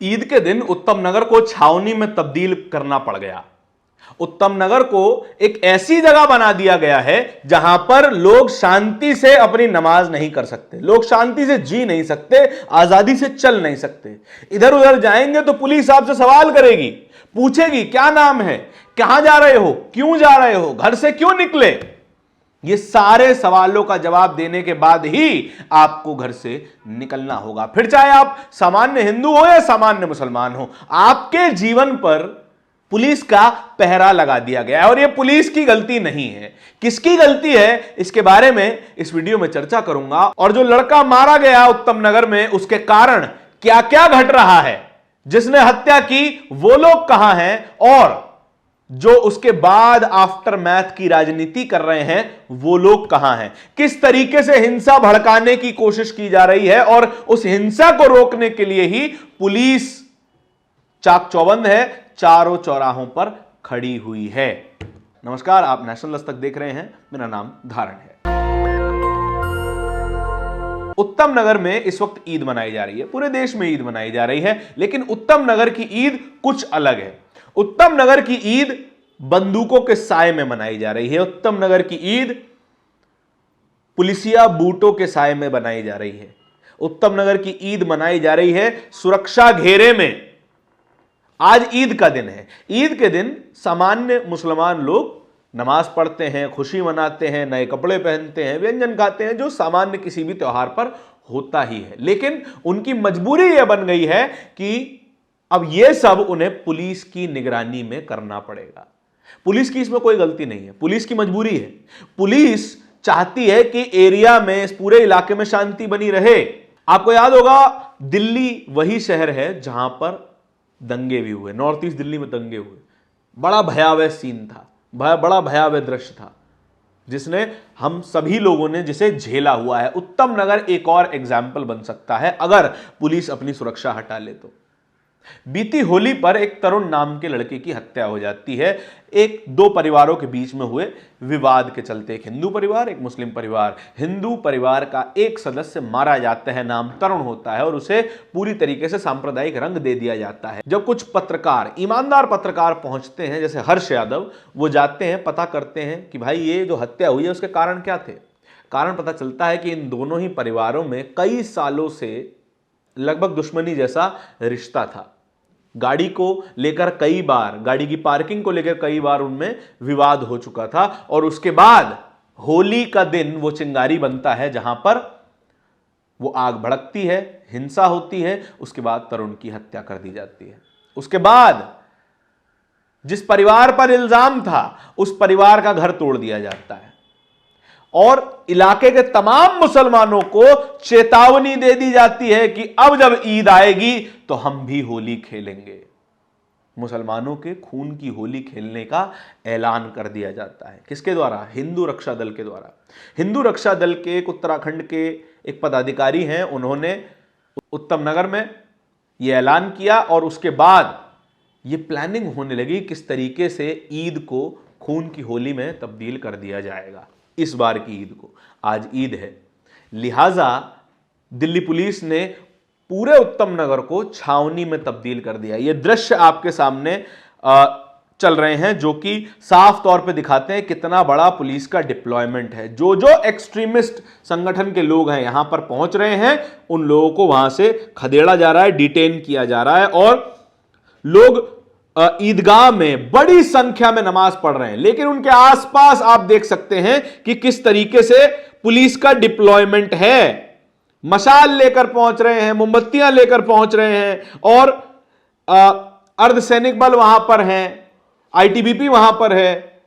ईद के दिन उत्तम नगर को छावनी में तब्दील करना पड़ गया। उत्तम नगर को एक ऐसी जगह बना दिया गया है जहां पर लोग शांति से अपनी नमाज नहीं कर सकते, लोग शांति से जी नहीं सकते, आजादी से चल नहीं सकते। इधर उधर जाएंगे तो पुलिस आपसे सवाल करेगी, पूछेगी क्या नाम है, कहां जा रहे हो, क्यों जा रहे हो, घर से क्यों निकले। ये सारे सवालों का जवाब देने के बाद ही आपको घर से निकलना होगा। फिर चाहे आप सामान्य हिंदू हो या सामान्य मुसलमान हो, आपके जीवन पर पुलिस का पहरा लगा दिया गया है। और यह पुलिस की गलती नहीं है। किसकी गलती है, इसके बारे में इस वीडियो में चर्चा करूंगा। और जो लड़का मारा गया उत्तम नगर में, उसके कारण क्या क्या घट रहा है, जिसने हत्या की वो लोग कहां हैं, और जो उसके बाद आफ्टर मैथ की राजनीति कर रहे हैं वो लोग कहां हैं, किस तरीके से हिंसा भड़काने की कोशिश की जा रही है, और उस हिंसा को रोकने के लिए ही पुलिस चाक चौबंद है, चारों चौराहों पर खड़ी हुई है। नमस्कार, आप नेशनल दस्तक देख रहे हैं, मेरा नाम धारण है। उत्तम नगर में इस वक्त ईद मनाई जा रही है, पूरे देश में ईद मनाई जा रही है, लेकिन उत्तम नगर की ईद कुछ अलग है। उत्तम नगर की ईद बंदूकों के साए में मनाई जा रही है। उत्तम नगर की ईद पुलिसिया बूटों के साए में मनाई जा रही है। उत्तम नगर की ईद मनाई जा रही है सुरक्षा घेरे में। आज ईद का दिन है। ईद के दिन सामान्य मुसलमान लोग नमाज पढ़ते हैं, खुशी मनाते हैं, नए कपड़े पहनते हैं, व्यंजन खाते हैं, जो सामान्य किसी भी त्योहार पर होता ही है। लेकिन उनकी मजबूरी यह बन गई है कि अब यह सब उन्हें पुलिस की निगरानी में करना पड़ेगा। पुलिस की इसमें कोई गलती नहीं है, पुलिस की मजबूरी है। पुलिस चाहती है कि एरिया में, इस पूरे इलाके में शांति बनी रहे। आपको याद होगा, दिल्ली वही शहर है जहां पर दंगे भी हुए, नॉर्थ ईस्ट दिल्ली में दंगे हुए। बड़ा भयावह सीन था, बड़ा भयावह दृश्य था, जिसने हम सभी लोगों ने जिसे झेला हुआ है। उत्तम नगर एक और एग्जाम्पल बन सकता है अगर पुलिस अपनी सुरक्षा हटा ले तो। बीती होली पर एक तरुण नाम के लड़के की हत्या हो जाती है, एक दो परिवारों के बीच में हुए विवाद के चलते। एक हिंदू परिवार, एक मुस्लिम परिवार। हिंदू परिवार का एक सदस्य मारा जाता है, नाम तरुण होता है, और उसे पूरी तरीके से सांप्रदायिक रंग दे दिया जाता है। जब कुछ पत्रकार, ईमानदार पत्रकार पहुंचते हैं, जैसे हर्ष यादव, वो जाते हैं, पता करते हैं कि भाई ये जो हत्या हुई है उसके कारण क्या थे। कारण पता चलता है कि इन दोनों ही परिवारों में कई सालों से लगभग दुश्मनी जैसा रिश्ता था। गाड़ी को लेकर कई बार, गाड़ी की पार्किंग को लेकर कई बार उनमें विवाद हो चुका था, और उसके बाद होली का दिन वो चिंगारी बनता है जहां पर वो आग भड़कती है, हिंसा होती है। उसके बाद तरुण की हत्या कर दी जाती है। उसके बाद जिस परिवार पर इल्जाम था उस परिवार का घर तोड़ दिया जाता है, और इलाके के तमाम मुसलमानों को चेतावनी दे दी जाती है कि अब जब ईद आएगी तो हम भी होली खेलेंगे। मुसलमानों के खून की होली खेलने का ऐलान कर दिया जाता है। किसके द्वारा? हिंदू रक्षा दल के द्वारा। हिंदू रक्षा दल के एक उत्तराखंड के एक पदाधिकारी हैं, उन्होंने उत्तम नगर में यह ऐलान किया, और उसके बाद यह प्लानिंग होने लगी किस तरीके से ईद को खून की होली में तब्दील कर दिया जाएगा। इस बार की ईद को, आज ईद है, लिहाजा दिल्ली पुलिस ने पूरे उत्तम नगर को छावनी में तब्दील कर दिया। ये दृश्य आपके सामने चल रहे हैं, जो कि साफ तौर पे दिखाते हैं कितना बड़ा पुलिस का डिप्लॉयमेंट है। जो जो एक्सट्रीमिस्ट संगठन के लोग हैं यहां पर पहुंच रहे हैं, उन लोगों को वहां से खदेड़ा जा रहा है, डिटेन किया जा रहा है, और लोग ईदगाह में बड़ी संख्या में नमाज पढ़ रहे हैं। लेकिन उनके आसपास आप देख सकते हैं कि किस तरीके से पुलिस का डिप्लॉयमेंट है। मशाल लेकर पहुंच रहे हैं, मोमबत्तियां लेकर पहुंच रहे हैं, और अर्धसैनिक बल वहां पर हैं, आईटीबीपी वहां पर है।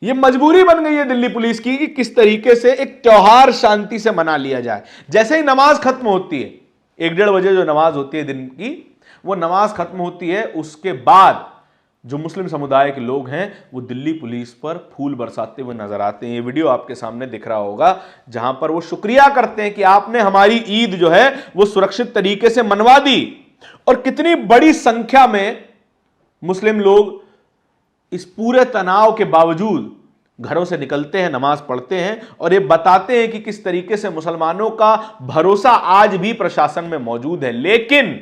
यह मजबूरी बन गई है दिल्ली पुलिस की कि किस तरीके से एक त्योहार शांति से मना लिया जाए। जैसे ही नमाज खत्म होती है, 1-1:30 बजे जो नमाज होती है दिन की, वो नमाज खत्म होती है, उसके बाद जो मुस्लिम समुदाय के लोग हैं वो दिल्ली पुलिस पर फूल बरसाते हुए नजर आते हैं। ये वीडियो आपके सामने दिख रहा होगा, जहां पर वो शुक्रिया करते हैं कि आपने हमारी ईद जो है वो सुरक्षित तरीके से मनवा दी। और कितनी बड़ी संख्या में मुस्लिम लोग इस पूरे तनाव के बावजूद घरों से निकलते हैं, नमाज पढ़ते हैं, और ये बताते हैं कि किस तरीके से मुसलमानों का भरोसा आज भी प्रशासन में मौजूद है। लेकिन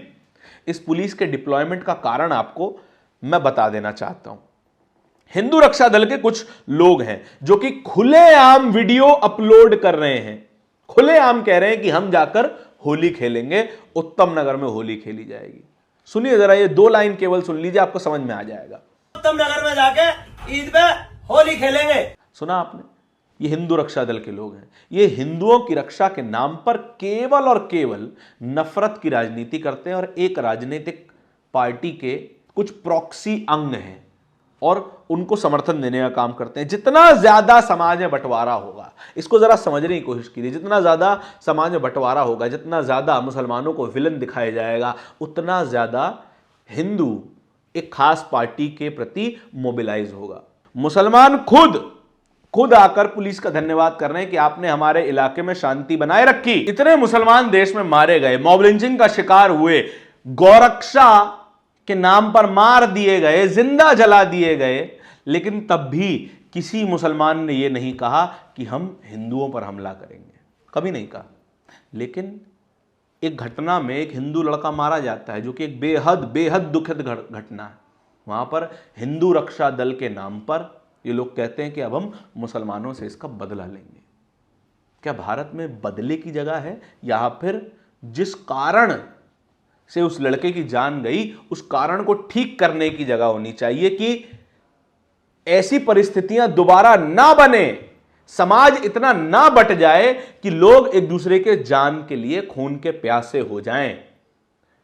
इस पुलिस के डिप्लॉयमेंट का कारण आपको मैं बता देना चाहता हूं। हिंदू रक्षा दल के कुछ लोग हैं जो कि खुलेआम वीडियो अपलोड कर रहे हैं, खुलेआम कह रहे हैं कि हम जाकर होली खेलेंगे, उत्तम नगर में होली खेली जाएगी। सुनिए जरा, ये 2 लाइन केवल सुन लीजिए, आपको समझ में आ जाएगा। उत्तम नगर में जाके ईद में होली खेलेंगे। सुना आपने? ये हिंदू रक्षा दल के लोग हैं। ये हिंदुओं की रक्षा के नाम पर केवल और केवल नफरत की राजनीति करते हैं और एक राजनीतिक पार्टी के कुछ प्रॉक्सी अंग हैं और उनको समर्थन देने का काम करते हैं। जितना ज्यादा समाज में बंटवारा होगा, इसको जरा समझने की कोशिश कीजिए, जितना ज्यादा समाज में बंटवारा होगा, जितना ज्यादा मुसलमानों को विलन दिखाया जाएगा, उतना ज्यादा हिंदू एक खास पार्टी के प्रति मोबिलाइज होगा। मुसलमान खुद आकर पुलिस का धन्यवाद कर रहे हैं कि आपने हमारे इलाके में शांति बनाए रखी। इतने मुसलमान देश में मारे गए, मॉब लिंचिंग का शिकार हुए, गौरक्षा के नाम पर मार दिए गए, जिंदा जला दिए गए, लेकिन तब भी किसी मुसलमान ने यह नहीं कहा कि हम हिंदुओं पर हमला करेंगे, कभी नहीं कहा। लेकिन एक घटना में एक हिंदू लड़का मारा जाता है जो कि एक बेहद दुखद घटना है। वहां पर हिंदू रक्षा दल के नाम पर ये लोग कहते हैं कि अब हम मुसलमानों से इसका बदला लेंगे। क्या भारत में बदले की जगह है, या फिर जिस कारण से उस लड़के की जान गई उस कारण को ठीक करने की जगह होनी चाहिए कि ऐसी परिस्थितियां दोबारा ना बने, समाज इतना ना बट जाए कि लोग एक दूसरे के जान के लिए खून के प्यासे हो जाएं।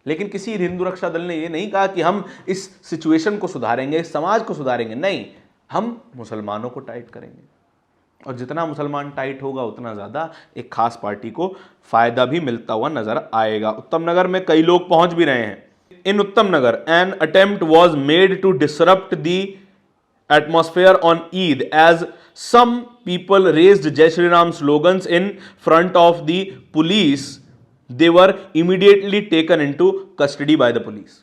लेकिन किसी हिंदू रक्षा दल ने यह नहीं कहा कि हम इस सिचुएशन को सुधारेंगे, इस समाज को सुधारेंगे। नहीं, हम मुसलमानों को टाइट करेंगे, और जितना मुसलमान टाइट होगा उतना ज्यादा एक खास पार्टी को फायदा भी मिलता हुआ नजर आएगा। उत्तम नगर में कई लोग पहुंच भी रहे हैं। In Uttam Nagar an attempt was made to disrupt the atmosphere on Eid as some people raised Jai Shri Ram slogans in front of the police. They were immediately taken into custody by the police.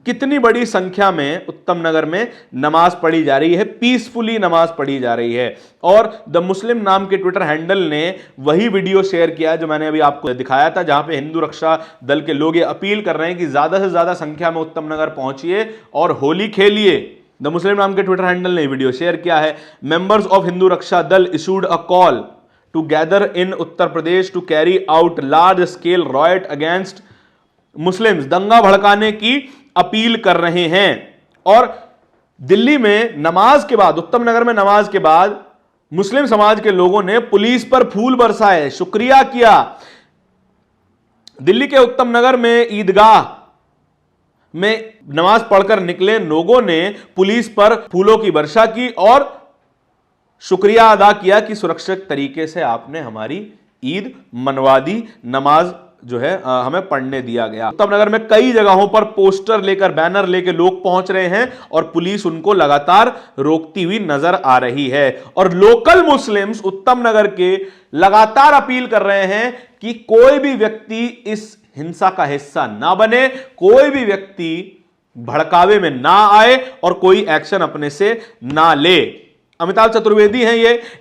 कितनी बड़ी संख्या में उत्तम नगर में नमाज पढ़ी जा रही है, पीसफुली नमाज पढ़ी जा रही है। और द मुस्लिम नाम के ट्विटर हैंडल ने वही वीडियो शेयर किया जो मैंने अभी आपको दिखाया था, जहां पे हिंदू रक्षा दल के लोग ये अपील कर रहे हैं कि ज्यादा से ज्यादा संख्या में उत्तम नगर पहुंचिए और होली खेलिए। द मुस्लिम नाम के ट्विटर हैंडल ने वीडियो शेयर किया है। Members of Hindu Raksha Dal issued a call to gather in Uttar Pradesh to carry out large scale riot against Muslims. दंगा भड़काने की अपील कर रहे हैं। और दिल्ली में नमाज के बाद, उत्तम नगर में नमाज के बाद मुस्लिम समाज के लोगों ने पुलिस पर फूल बरसाए, शुक्रिया किया। दिल्ली के उत्तम नगर में ईदगाह में नमाज पढ़कर निकले लोगों ने पुलिस पर फूलों की वर्षा की और शुक्रिया अदा किया कि सुरक्षित तरीके से आपने हमारी ईद मनवा दी, नमाज जो है हमें पढ़ने दिया गया। उत्तम नगर में कई जगहों पर पोस्टर लेकर, बैनर लेकर लोग पहुंच रहे हैं और पुलिस उनको लगातार रोकती हुई नजर आ रही है। और लोकल मुस्लिम्स उत्तम नगर के लगातार अपील कर रहे हैं कि कोई भी व्यक्ति इस हिंसा का हिस्सा ना बने, कोई भी व्यक्ति भड़कावे में ना आए और कोई एक्शन अपने से ना ले। अमिताभ चतुर्वेदी हैं,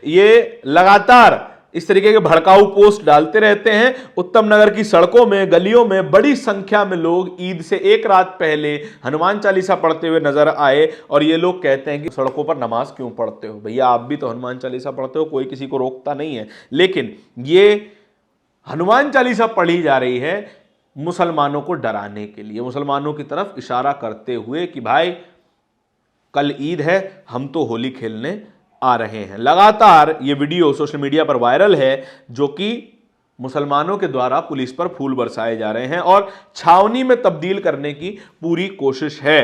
ये लगातार इस तरीके के भड़काऊ पोस्ट डालते रहते हैं। उत्तम नगर की सड़कों में, गलियों में बड़ी संख्या में लोग ईद से एक रात पहले हनुमान चालीसा पढ़ते हुए नजर आए। और ये लोग कहते हैं कि सड़कों पर नमाज क्यों पढ़ते हो भैया, आप भी तो हनुमान चालीसा पढ़ते हो, कोई किसी को रोकता नहीं है। लेकिन ये हनुमान चालीसा पढ़ी जा रही है मुसलमानों को डराने के लिए, मुसलमानों की तरफ इशारा करते हुए कि भाई कल ईद है, हम तो होली खेलने आ रहे हैं। लगातार ये वीडियो सोशल मीडिया पर वायरल है जो कि मुसलमानों के द्वारा पुलिस पर फूल बरसाए जा रहे हैं और छावनी में तब्दील करने की पूरी कोशिश है।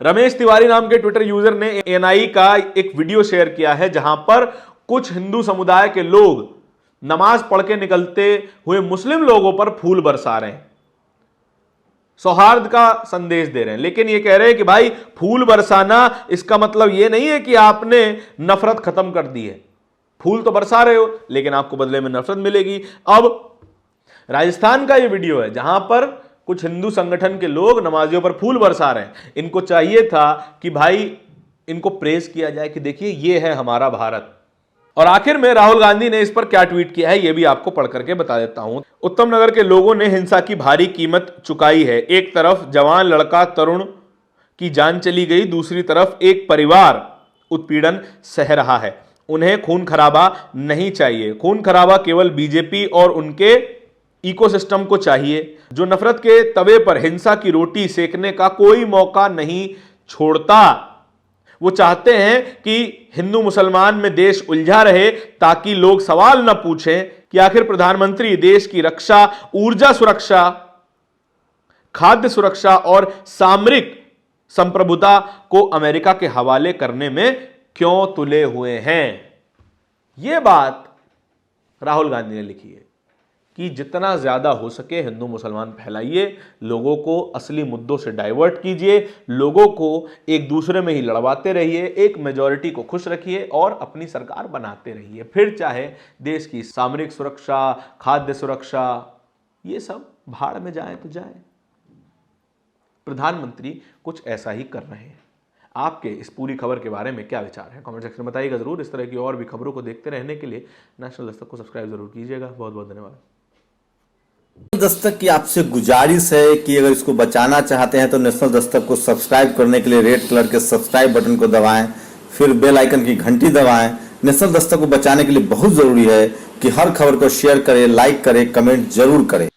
रमेश तिवारी नाम के ट्विटर यूजर ने एनआई का एक वीडियो शेयर किया है जहां पर कुछ हिंदू समुदाय के लोग नमाज पढ़ के निकलते हुए मुस्लिम लोगों पर फूल बरसा रहे हैं, सौहार्द का संदेश दे रहे हैं। लेकिन ये कह रहे हैं कि भाई फूल बरसाना इसका मतलब ये नहीं है कि आपने नफरत खत्म कर दी है। फूल तो बरसा रहे हो लेकिन आपको बदले में नफरत मिलेगी। अब राजस्थान का ये वीडियो है जहां पर कुछ हिंदू संगठन के लोग नमाजियों पर फूल बरसा रहे हैं। इनको चाहिए था कि भाई इनको प्रेज किया जाए कि देखिए ये है हमारा भारत, और आखिर में राहुल गांधी ने इस पर क्या ट्वीट किया है यह भी आपको पढ़ करके बता देता हूं। उत्तम नगर के लोगों ने हिंसा की भारी कीमत चुकाई है। एक तरफ जवान लड़का तरुण की जान चली गई, दूसरी तरफ एक परिवार उत्पीड़न सह रहा है। उन्हें खून खराबा नहीं चाहिए। खून खराबा केवल बीजेपी और उनके इकोसिस्टम को चाहिए, जो नफरत के तवे पर हिंसा की रोटी सेकने का कोई मौका नहीं छोड़ता। वो चाहते हैं कि हिंदू मुसलमान में देश उलझा रहे, ताकि लोग सवाल न पूछें कि आखिर प्रधानमंत्री देश की रक्षा, ऊर्जा सुरक्षा, खाद्य सुरक्षा और सामरिक संप्रभुता को अमेरिका के हवाले करने में क्यों तुले हुए हैं। यह बात राहुल गांधी ने लिखी है कि जितना ज्यादा हो सके हिंदू मुसलमान फैलाइए, लोगों को असली मुद्दों से डाइवर्ट कीजिए, लोगों को एक दूसरे में ही लड़वाते रहिए, एक मेजॉरिटी को खुश रखिए और अपनी सरकार बनाते रहिए। फिर चाहे देश की सामरिक सुरक्षा, खाद्य सुरक्षा, ये सब भाड़ में जाए तो जाए। प्रधानमंत्री कुछ ऐसा ही कर रहे हैं। आपके इस पूरी खबर के बारे में क्या विचार है, कमेंट सेक्शन में बताइएगा जरूर। इस तरह की और भी खबरों को देखते रहने के लिए नेशनल दस्तक को सब्सक्राइब जरूर कीजिएगा। बहुत बहुत धन्यवाद। दस्तक की आपसे गुजारिश है कि अगर इसको बचाना चाहते हैं तो नेशनल दस्तक को सब्सक्राइब करने के लिए रेड कलर के सब्सक्राइब बटन को दबाएं, फिर बेल आइकन की घंटी दबाएं। नेशनल दस्तक को बचाने के लिए बहुत जरूरी है कि हर खबर को शेयर करें, लाइक करें, कमेंट जरूर करें।